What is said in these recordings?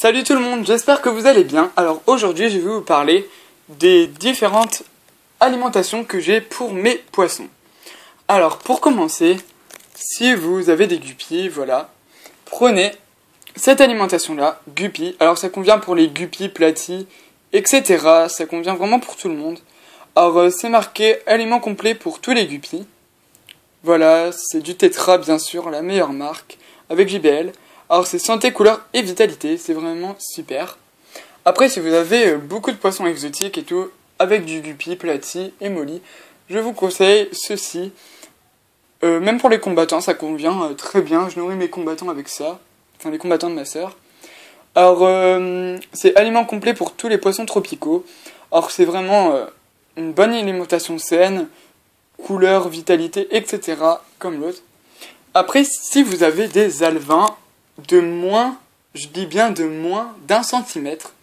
Salut tout le monde, j'espère que vous allez bien. Alors aujourd'hui je vais vous parler des différentes alimentations que j'ai pour mes poissons. Alors pour commencer, si vous avez des guppies, voilà, prenez cette alimentation là, guppies. Alors ça convient pour les guppies, platies, etc. Ça convient vraiment pour tout le monde. Alors c'est marqué aliment complet pour tous les guppies. Voilà, c'est du Tetra bien sûr, la meilleure marque, avec JBL. Alors c'est santé, couleur et vitalité, c'est vraiment super. Après si vous avez beaucoup de poissons exotiques et tout, avec du guppy, platy et molly, je vous conseille ceci. Même pour les combattants, ça convient très bien, je nourris mes combattants avec ça. Enfin les combattants de ma sœur. Alors c'est aliment complet pour tous les poissons tropicaux. Alors c'est vraiment une bonne alimentation saine, couleur, vitalité, etc. comme l'autre. Après si vous avez des alevins, de moins, je dis bien de moins d'1 centimètre.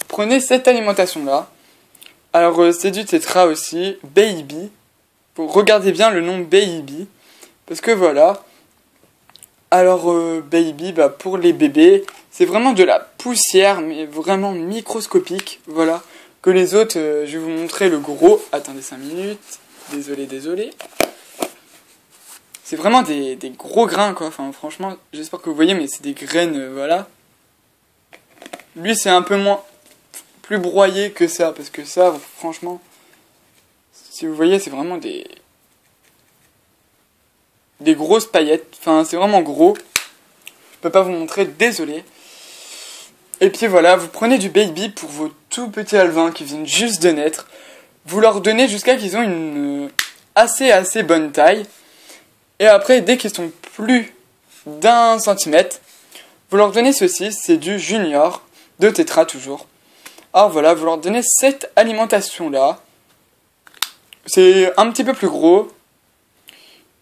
Prenez cette alimentation là. Alors c'est du Tetra aussi, Baby. Regardez bien le nom Baby. Parce que voilà. Alors Baby, bah, pour les bébés, c'est vraiment de la poussière, mais vraiment microscopique. Voilà. Que les autres, je vais vous montrer le gros. Attendez 5 minutes. Désolé. C'est vraiment des gros grains, quoi. Enfin, franchement, j'espère que vous voyez, mais c'est des graines, voilà. Lui, c'est un peu plus broyé que ça, parce que ça, franchement, si vous voyez, c'est vraiment des grosses paillettes. Enfin, c'est vraiment gros. Je peux pas vous montrer, désolé. Et puis voilà, vous prenez du baby pour vos tout petits alevins qui viennent juste de naître. Vous leur donnez jusqu'à qu'ils ont une assez bonne taille. Et après, dès qu'ils sont plus d'1 centimètre, vous leur donnez ceci, c'est du junior, de Tetra toujours. Alors voilà, vous leur donnez cette alimentation-là. C'est un petit peu plus gros.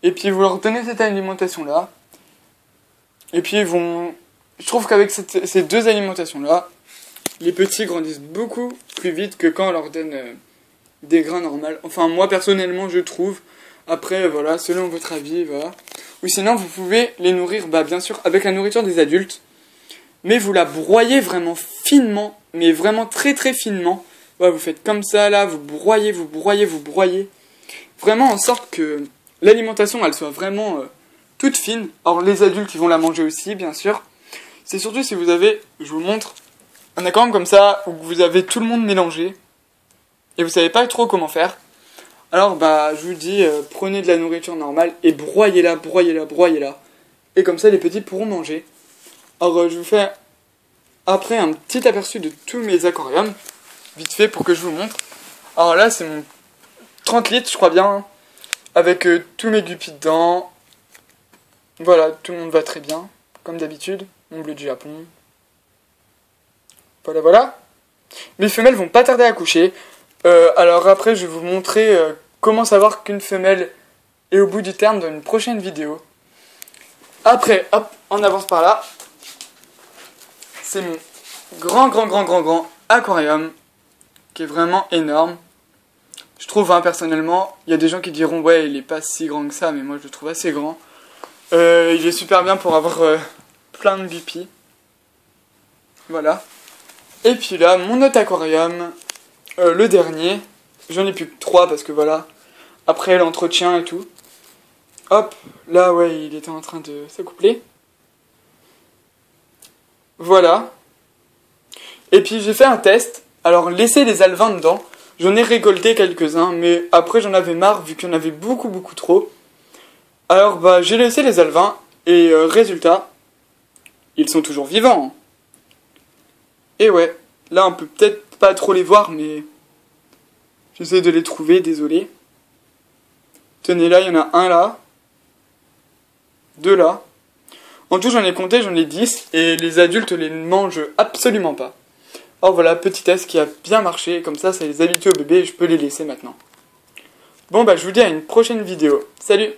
Et puis vous leur donnez cette alimentation-là. Et puis je trouve qu'avec ces deux alimentations-là, les petits grandissent beaucoup plus vite que quand on leur donne des grains normaux. Enfin, moi personnellement, je trouve. Après, voilà, selon votre avis, voilà. Ou sinon, vous pouvez les nourrir, bah, bien sûr, avec la nourriture des adultes. Mais vous la broyez vraiment finement, mais vraiment très finement. Voilà, vous faites comme ça, là, vous broyez. Vraiment en sorte que l'alimentation, elle soit vraiment toute fine. Alors, les adultes, ils vont la manger aussi, bien sûr. C'est surtout si vous avez, je vous montre, un accord comme ça, où vous avez tout le monde mélangé. Et vous savez pas trop comment faire. Alors bah je vous dis, prenez de la nourriture normale et broyez-la. Et comme ça les petits pourront manger. Alors je vous fais après un petit aperçu de tous mes aquariums, vite fait pour que je vous montre. Alors là c'est mon 30 litres je crois bien, hein, avec tous mes guppies dedans. Voilà, tout le monde va très bien, comme d'habitude. Mon bleu du Japon. Voilà. Mes femelles vont pas tarder à coucher. Alors après je vais vous montrer comment savoir qu'une femelle est au bout du terme dans une prochaine vidéo. Après, hop, on avance par là. C'est mon grand aquarium qui est vraiment énorme. Je trouve, hein, personnellement, il y a des gens qui diront ouais il est pas si grand que ça, mais moi je le trouve assez grand. Il est super bien pour avoir plein de guppies. Voilà. Et puis là, mon autre aquarium, le dernier, j'en ai plus que 3 parce que voilà, après l'entretien et tout. Hop, là ouais, il était en train de s'accoupler. Voilà. Et puis j'ai fait un test, alors laissez les alevins dedans. J'en ai récolté quelques-uns, mais après j'en avais marre vu qu'il y en avait beaucoup trop. Alors bah j'ai laissé les alevins et résultat, ils sont toujours vivants. Et ouais, là on peut peut-être pas trop les voir, mais j'essaie de les trouver, désolé. Tenez, là, il y en a un là. 2 là. En tout, j'en ai compté, j'en ai 10. Et les adultes les mangent absolument pas. Alors voilà, petit test qui a bien marché. Comme ça les habitue au bébé et je peux les laisser maintenant. Bon, bah, je vous dis à une prochaine vidéo. Salut!